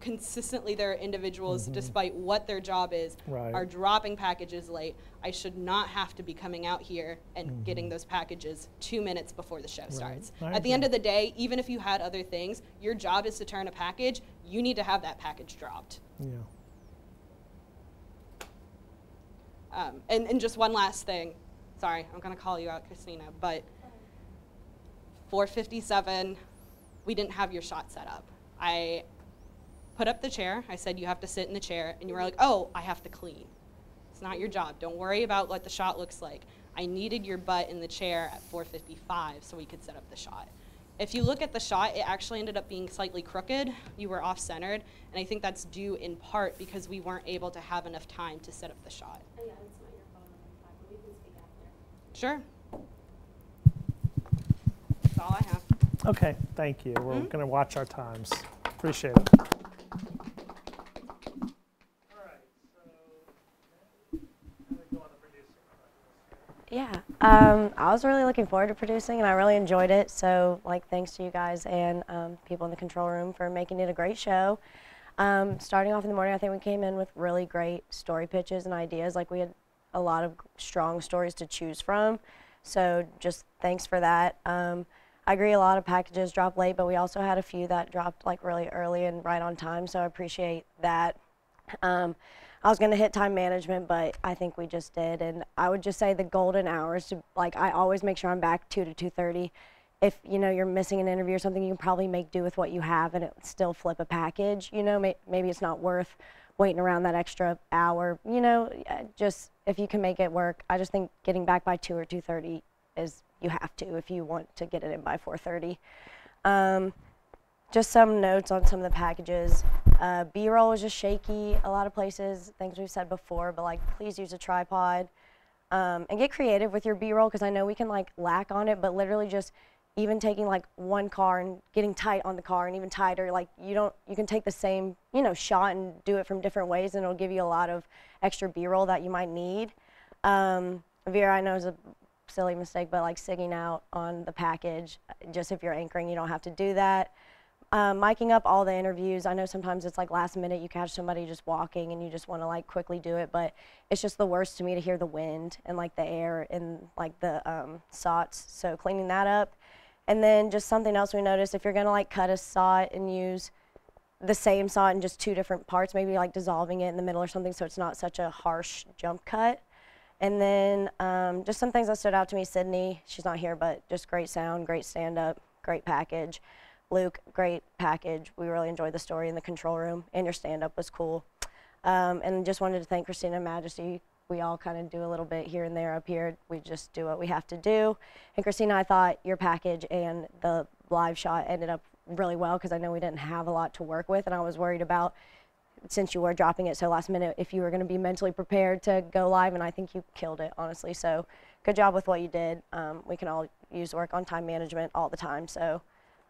Speaker 2: consistently there are individuals, despite what their job is, are dropping packages late. I should not have to be coming out here and getting those packages 2 minutes before the show starts. At the end of the day, even if you had other things, your job is to turn a package. You need to have that package dropped.
Speaker 5: Yeah.
Speaker 2: And just one last thing. Sorry, I'm going to call you out, Christina, but 4:57, we didn't have your shot set up. I put up the chair. I said, you have to sit in the chair. And you were like, oh, I have to clean. It's not your job. Don't worry about what the shot looks like. I needed your butt in the chair at 4:55 so we could set up the shot. If you look at the shot, it actually ended up being slightly crooked. You were off-centered. And I think that's due in part because we weren't able to have enough time to set up the shot.
Speaker 9: Oh, yeah, it's not your phone on the we can speak after.
Speaker 2: Sure. That's all I have.
Speaker 5: Okay, thank you. We're going to watch our times. Appreciate it.
Speaker 22: Yeah, I was really looking forward to producing, and I really enjoyed it. So, like, thanks to you guys and people in the control room for making it a great show. Starting off in the morning, I think we came in with really great story pitches and ideas. Like, we had a lot of strong stories to choose from. So, just thanks for that. I agree, a lot of packages dropped late, but we also had a few that dropped like really early and right on time. So, I appreciate that. I was going to hit time management, but I think we just did. And I would just say the golden hours, to, like, I always make sure I'm back 2 to 2:30. If, you know, you're missing an interview or something, you can probably make do with what you have and it still flip a package. You know, maybe it's not worth waiting around that extra hour. You know, just if you can make it work. I just think getting back by 2 or 2:30 is, you have to if you want to get it in by 4:30. Just some notes on some of the packages. B-roll is just shaky a lot of places, things we've said before, but like please use a tripod and get creative with your B-roll, because I know we can like lack on it, but literally just even taking like one car and getting tight on the car and even tighter, like you can take the same, you know, shot and do it from different ways, and it'll give you a lot of extra B-roll that you might need. Vera, I know is a silly mistake, but like sigging out on the package, just if you're anchoring, you don't have to do that. Miking up all the interviews. I know sometimes it's like last minute, you catch somebody just walking and you just want to like quickly do it, but it's just the worst to me to hear the wind and like the air and like the SOTs, so cleaning that up. And then just something else we noticed, if you're gonna like cut a SOT and use the same SOT in just 2 different parts, maybe like dissolving it in the middle or something so it's not such a harsh jump cut. And then just some things that stood out to me, Sydney, she's not here, but just great sound, great stand-up, great package. Luke, great package. We really enjoyed the story in the control room, and your stand-up was cool. And just wanted to thank Christina and Majesty. We all kind of do a little bit here and there up here. We just do what we have to do. And Christina, I thought your package and the live shot ended up really well, because I know we didn't have a lot to work with, and I was worried about, since you were dropping it so last minute, if you were going to be mentally prepared to go live, and I think you killed it, honestly. So good job with what you did. We can all use work on time management all the time. So.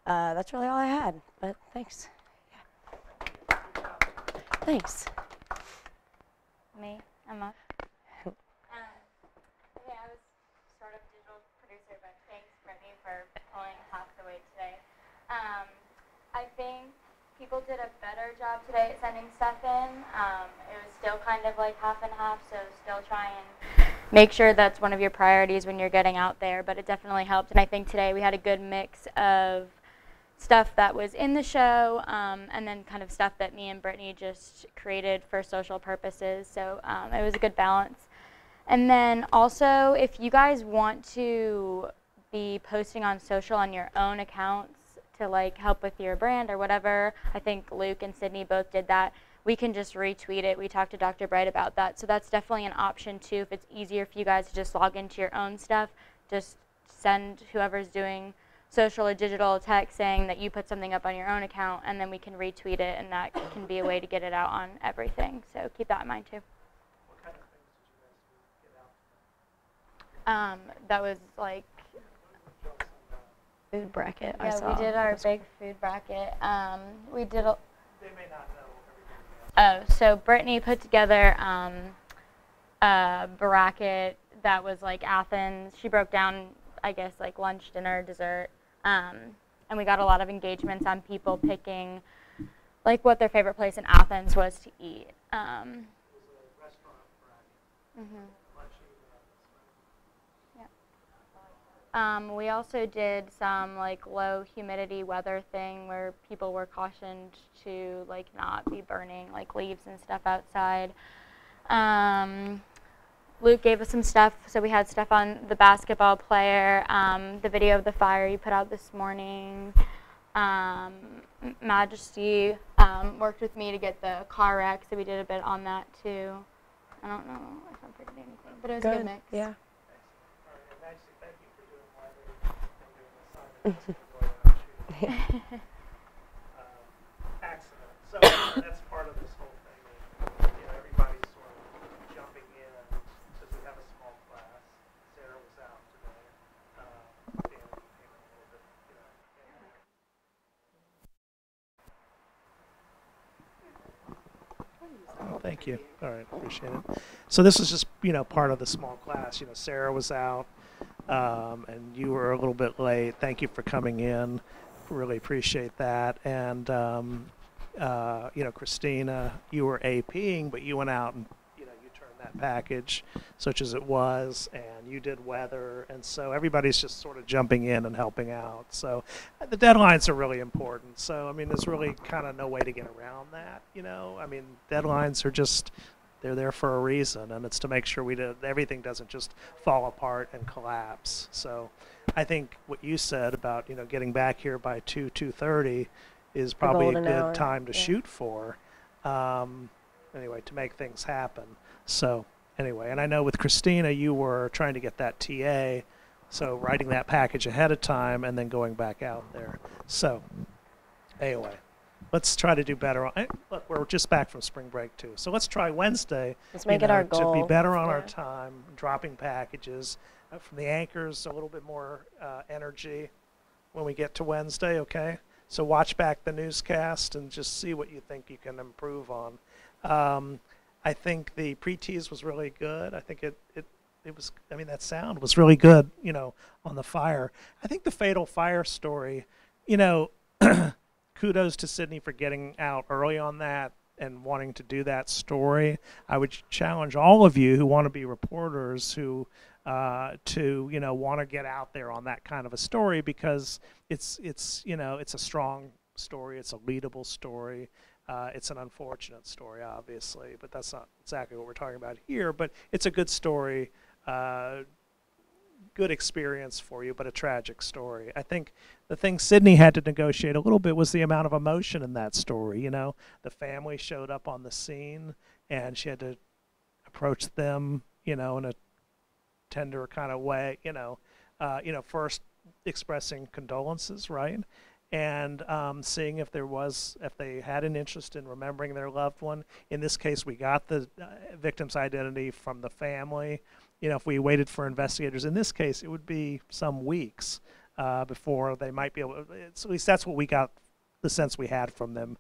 Speaker 22: That's really all I had, but thanks. Yeah. Thanks.
Speaker 23: Me, I'm up. Okay, I was sort of digital producer, but thanks, Brittany, for pulling half the way today. I think people did a better job today at sending stuff in. It was still kind of like half and half, so still try and make sure that's one of your priorities when you're getting out there, but it definitely helped. And I think today we had a good mix of stuff that was in the show, and then kind of stuff that me and Brittany just created for social purposes. So it was a good balance. And then also, if you guys want to be posting on social on your own accounts to like help with your brand or whatever, I think Luke and Sydney both did that. We can just retweet it. We talked to Dr. Bright about that. So that's definitely an option too. If it's easier for you guys to just log into your own stuff, just send whoever's doing social or digital a text saying that you put something up on your own account, and then we can retweet it, and that can be a way to get it out on everything. So keep that in mind too.
Speaker 5: What kind of things did you guys get out?
Speaker 23: That was like
Speaker 22: food bracket.
Speaker 23: Yeah, we did our big food bracket. We did a.
Speaker 5: They may not know everything.
Speaker 23: Oh, so Brittany put together a bracket that was like Athens. She broke down, I guess, like lunch, dinner, dessert, and we got a lot of engagements on people picking like what their favorite place in Athens was to eat.
Speaker 5: It was a restaurant bracket.
Speaker 23: We also did some like low humidity weather thing where people were cautioned to like not be burning like leaves and stuff outside. Luke gave us some stuff, so we had stuff on the basketball player, the video of the fire you put out this morning. Majesty worked with me to get the car wreck, so we did a bit on that too. I don't know if I'm forgetting anything, but it was a good mix.
Speaker 22: Yeah.
Speaker 5: Accident. So that's part of this whole thing. Everybody's sort of jumping in because we have a small class. Sarah was out today. Dan came in a little bit. Oh, thank you. All right, appreciate it. So this was just part of the small class. Sarah was out. And you were a little bit late. Thank you for coming in. Really appreciate that. And Christina, you were APing, but you went out and you turned that package, such as it was, and you did weather, and so everybody's just sort of jumping in and helping out. So the deadlines are really important. So I mean, there's really kind of no way to get around that. I mean, deadlines are just. They're there for a reason, and it's to make sure everything doesn't just fall apart and collapse. So I think what you said about getting back here by 2:30 is probably a good time to shoot for. Anyway, to make things happen. So anyway, and I know with Christina, you were trying to get that TA, so writing that package ahead of time and then going back out there. So anyway. Let's try to do better. Look, we're just back from spring break too, so let's try Wednesday.
Speaker 22: Let's make it our goal
Speaker 5: to be better on our time, dropping packages from the anchors, a little bit more energy when we get to Wednesday. Okay, so watch back the newscast and just see what you think you can improve on. I think the pre-tease was really good. I think it was. I mean, that sound was really good. On the fire. I think the fatal fire story. Kudos to Sydney for getting out early on that and wanting to do that story. I would challenge all of you who want to be reporters who want to get out there on that kind of a story, because it's a strong story, it's a leadable story. It's an unfortunate story, obviously, but that's not exactly what we're talking about here. But it's a good story. Good experience for you, but a tragic story. I think the thing Sydney had to negotiate a little bit was the amount of emotion in that story. The family showed up on the scene, and she had to approach them, in a tender kind of way. First expressing condolences, right, and seeing if they had an interest in remembering their loved one. In this case, we got the victim's identity from the family. If we waited for investigators, in this case, it would be some weeks before they might be able to, at least that's what we got, the sense we had from them,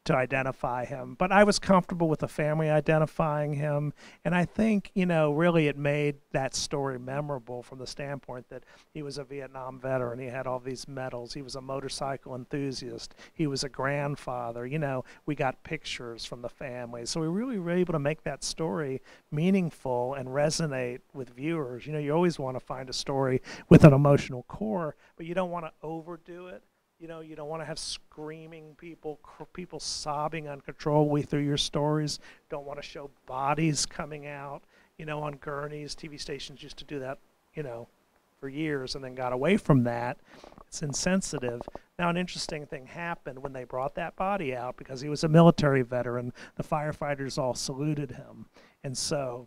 Speaker 5: to identify him. But I was comfortable with the family identifying him, and I think, you know, really it made that story memorable from the standpoint that he was a Vietnam veteran. He had all these medals. He was a motorcycle enthusiast. He was a grandfather. You know, we got pictures from the family. So we really were able to make that story meaningful and resonate with viewers. You know, you always want to find a story with an emotional core, but you don't want to overdo it. You know, you don't want to have screaming people, people sobbing uncontrollably through your stories. Don't want to show bodies coming out, you know, on gurneys. TV stations used to do that, you know, for years and then got away from that. It's insensitive. Now, an interesting thing happened when they brought that body out because he was a military veteran. The firefighters all saluted him. And so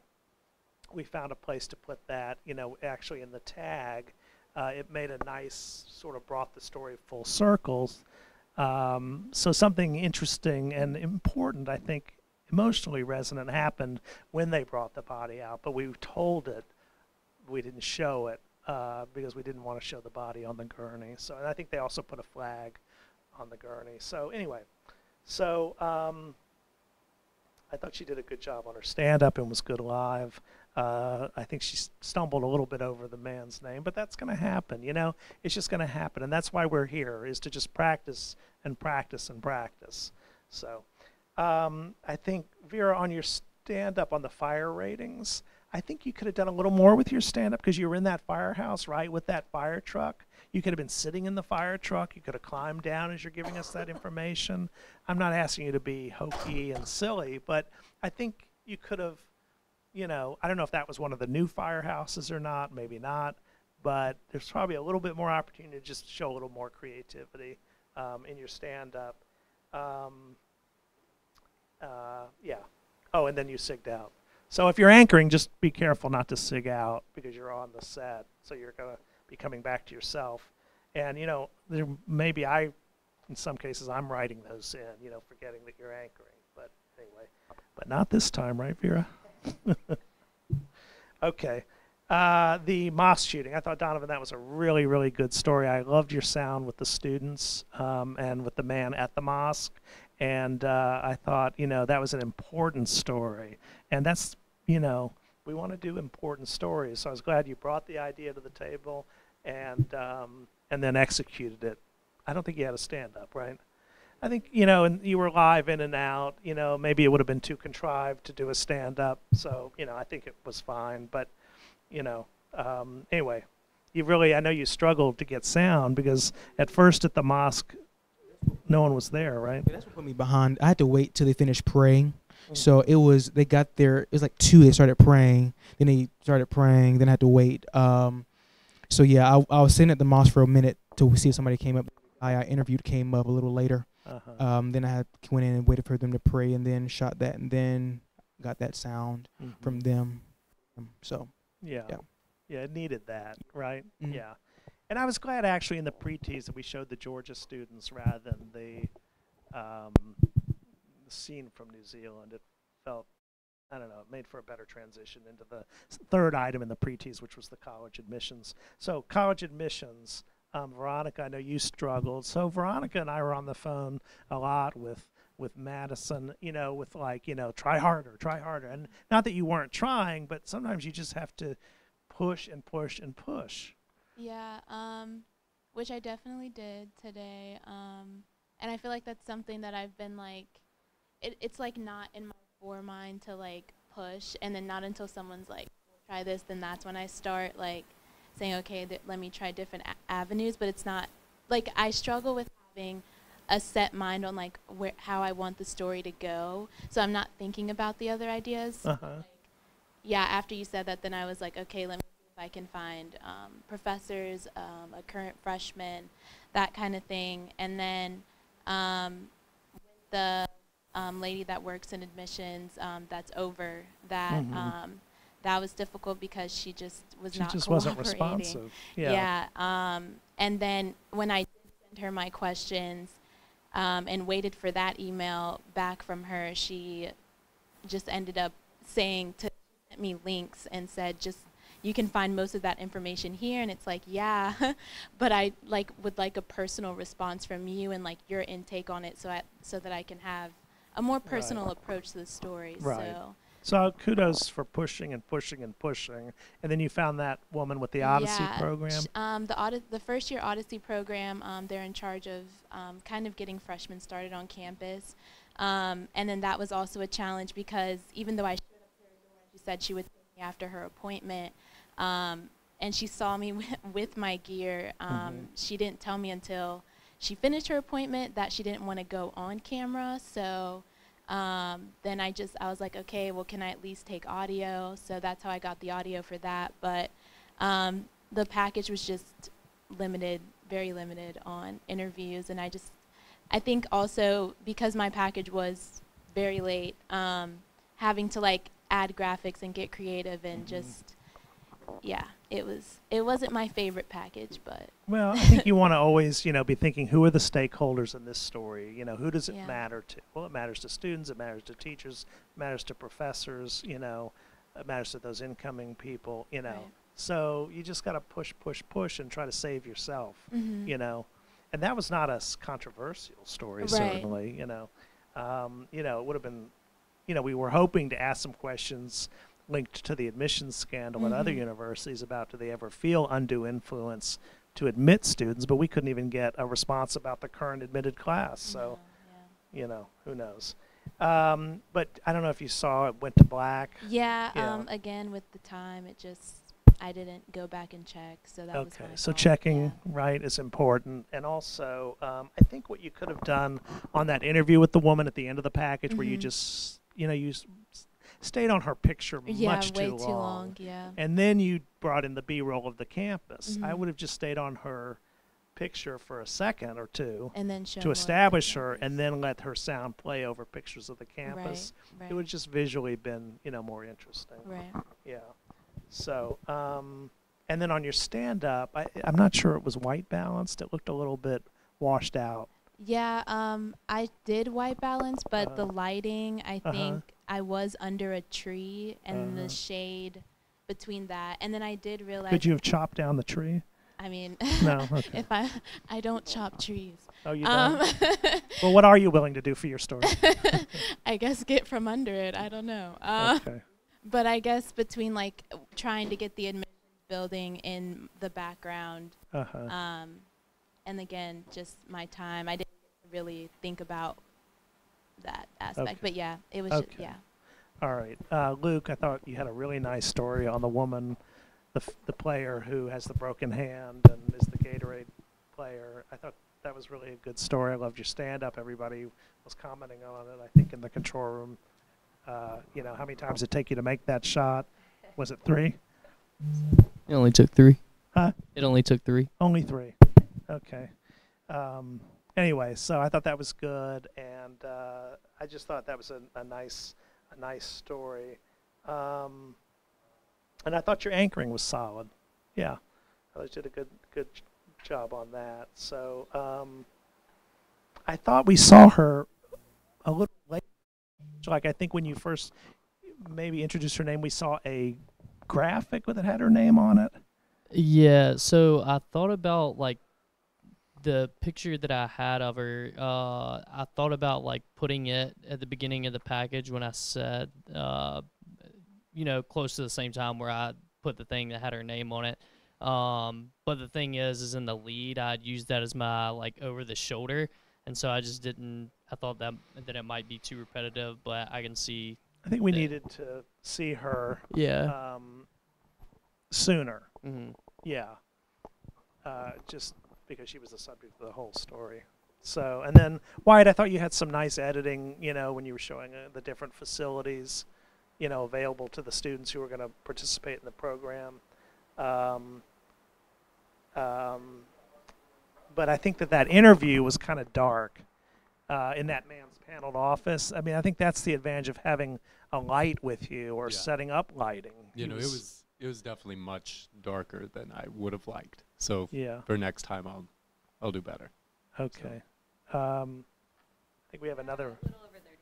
Speaker 5: we found a place to put that, you know, actually in the tag. It made a nice, sort of brought the story full circles. So something interesting and important, I think, emotionally resonant happened when they brought the body out, but we told it, we didn't show it because we didn't want to show the body on the gurney. So, and I think they also put a flag on the gurney. So anyway, so I thought she did a good job on her stand-up and was good live. I think she stumbled a little bit over the man's name, but that's going to happen, you know. It's just going to happen, and that's why we're here, is to just practice and practice and practice. So I think, Vera, on your stand-up on the fire ratings, I think you could have done a little more with your stand-up because you were in that firehouse, right, with that fire truck. You could have been sitting in the fire truck. You could have climbed down as you're giving us that information. I'm not asking you to be hokey and silly, but I think you could have, you know, I don't know if that was one of the new firehouses or not, maybe not, but there's probably a little bit more opportunity to just show a little more creativity in your stand-up. Yeah. Oh, and then you sigged out. So if you're anchoring, just be careful not to sig out because you're on the set, so you're going to be coming back to yourself. And, you know, there maybe in some cases, I'm writing those in, you know, forgetting that you're anchoring. But anyway, but not this time, right, Vera? Okay. The mosque shooting. I thought, Donovan, that was a really, really good story. I loved your sound with the students and with the man at the mosque. And I thought, you know, that was an important story. And that's, you know, we want to do important stories. So I was glad you brought the idea to the table and then executed it. I don't think you had a stand-up, right? I think, you know, and you were live in and out, you know, maybe it would have been too contrived to do a stand-up. So, you know, I think it was fine. But, you know, anyway, you really, I know you struggled to get sound because at first at the mosque, no one was there, right?
Speaker 4: Yeah, that's what put me behind. I had to wait till they finished praying. So it was, they got there, it was like 2, they started praying. Then they started praying, then I had to wait. So yeah, I was sitting at the mosque for a minute to see if somebody came up. I interviewed came up a little later. Then I went in and waited for them to pray and then shot that and then got that sound from them. So
Speaker 5: yeah, it needed that, right? Yeah. And I was glad actually in the pre-tease that we showed the Georgia students rather than the scene from New Zealand. It felt, I don't know, it made for a better transition into the third item in the pre-tease, which was the college admissions. So college admissions, Veronica, I know you struggled. So Veronica and I were on the phone a lot with Madison, you know, with like, you know, try harder. And not that you weren't trying, but sometimes you just have to push and push and push.
Speaker 21: Yeah, which I definitely did today. And I feel like that's something that I've been like, it's like not in my foremind to like push, and then not until someone's like, try this, then that's when I start like saying, okay, let me try different avenues. But it's not, like, I struggle with having a set mind on like how I want the story to go. So I'm not thinking about the other ideas. Like, yeah, after you said that, then I was like, okay, let me see if I can find professors, a current freshman, that kind of thing. And then the lady that works in admissions, that's over that. That was difficult because she just was not cooperating.
Speaker 5: Wasn't responsive.
Speaker 21: Yeah. And then when I did send her my questions and waited for that email back from her, she just ended up saying to send me links and said, just
Speaker 11: you can find most of that information here. And it's like, yeah, but I would like a personal response from you and like your intake on it, so that I can have a more personal approach to the story.
Speaker 5: Right. So kudos for pushing and pushing and pushing. And then you found that woman with the Odyssey program?
Speaker 11: The first year Odyssey program, they're in charge of kind of getting freshmen started on campus. And then that was also a challenge because even though I showed up to her door, she said she would take me after her appointment. And she saw me with my gear. She didn't tell me until she finished her appointment that she didn't want to go on camera. So then I was like, okay, well, can I at least take audio? So that's how I got the audio for that. But the package was just limited, very limited on interviews. And I think also because my package was very late, having to like add graphics and get creative and just, yeah, it wasn't my favorite package, but.
Speaker 5: Well, I think you want to always, be thinking, who are the stakeholders in this story? Who does it matter to? Well, it matters to students, it matters to teachers, it matters to professors, it matters to those incoming people, Right. So you just got to push, push, push and try to save yourself, And that was not a controversial story, certainly, it would have been, we were hoping to ask some questions linked to the admissions scandal at other universities about do they ever feel undue influence to admit students, but we couldn't even get a response about the current admitted class. So, who knows? But I don't know if you saw it went to black.
Speaker 11: Yeah, again, with the time, I didn't go back and check, so that was my fault.
Speaker 5: So checking, right, is important. And also, I think what you could have done on that interview with the woman at the end of the package where you just, you stayed on her picture much
Speaker 11: way
Speaker 5: too
Speaker 11: too long, yeah.
Speaker 5: And then you brought in the B-roll of the campus. I would have just stayed on her picture for a second or two
Speaker 11: and then
Speaker 5: to establish her and then let her sound play over pictures of the campus.
Speaker 11: Right.
Speaker 5: It would have just visually been, more interesting.
Speaker 11: Right.
Speaker 5: Yeah. So, and then on your stand-up, I'm not sure it was white balanced. It looked a little bit washed out.
Speaker 11: Yeah, I did white balance, but the lighting, I think I was under a tree and the shade between that. And then I did realize.
Speaker 5: Could you have chopped down the tree?
Speaker 11: I mean,
Speaker 5: no. Okay.
Speaker 11: If I don't chop trees.
Speaker 5: Oh, you don't? Well, what are you willing to do for your story?
Speaker 11: I guess get from under it. I don't know.
Speaker 5: Okay.
Speaker 11: But I guess between like trying to get the admissions building in the background, and again, just my time, I didn't really think about that aspect.
Speaker 5: Okay.
Speaker 11: But yeah, it was.
Speaker 5: Okay.
Speaker 11: Yeah.
Speaker 5: All right, Luke. I thought you had a really nice story on the woman, the player who has the broken hand and is the Gatorade player. I thought that was really a good story. I loved your stand-up. Everybody was commenting on it. I think in the control room. How many times did it take you to make that shot? Was it 3?
Speaker 12: It only took 3.
Speaker 5: Huh?
Speaker 12: It only took 3.
Speaker 5: Only 3. Okay. Anyway, so I thought that was good, and I just thought that was a nice story. And I thought your anchoring was solid. Yeah, I thought you did a good job on that. So I thought we saw her a little late. Like I think when you first maybe introduced her name, we saw a graphic that had her name on it.
Speaker 12: Yeah, so I thought about like the picture that I had of her. I thought about like putting it at the beginning of the package when I said, close to the same time where I put the thing that had her name on it. But the thing is in the lead, I'd used that as my like over the shoulder. And so I just didn't. I thought that it might be too repetitive, but I can see.
Speaker 5: I think we needed to see her.
Speaker 12: Yeah.
Speaker 5: Sooner.
Speaker 12: Mm-hmm.
Speaker 5: Yeah. Just because she was the subject of the whole story. So, and then Wyatt, I thought you had some nice editing. When you were showing the different facilities, available to the students who were going to participate in the program. But I think that interview was kind of dark in that man's paneled office. I mean, I think that's the advantage of having a light with you or setting up lighting.
Speaker 1: It was definitely much darker than I would have liked. So for next time, I'll do better.
Speaker 5: Okay. So. I think we have another. A little over 30.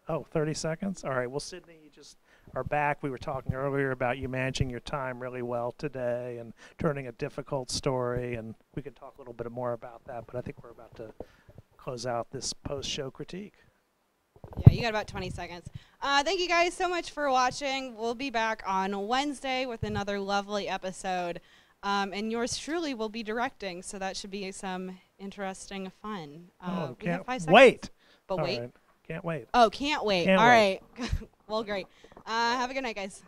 Speaker 5: Oh, 30 seconds? All right. Well, Sydney, you just are back. We were talking earlier about you managing your time really well today and turning a difficult story, and we could talk a little bit more about that, but I think we're about to close out this post-show critique.
Speaker 2: Yeah, you got about 20 seconds. Thank you guys so much for watching. We'll be back on Wednesday with another lovely episode. And yours truly will be directing, so that should be some interesting fun. We have 5 seconds.
Speaker 5: Wait!
Speaker 2: But
Speaker 5: All
Speaker 2: wait.
Speaker 5: right. Can't wait.
Speaker 2: Oh, can't wait.
Speaker 5: Can't
Speaker 2: All
Speaker 5: wait.
Speaker 2: right. Well, great. Have a good night, guys.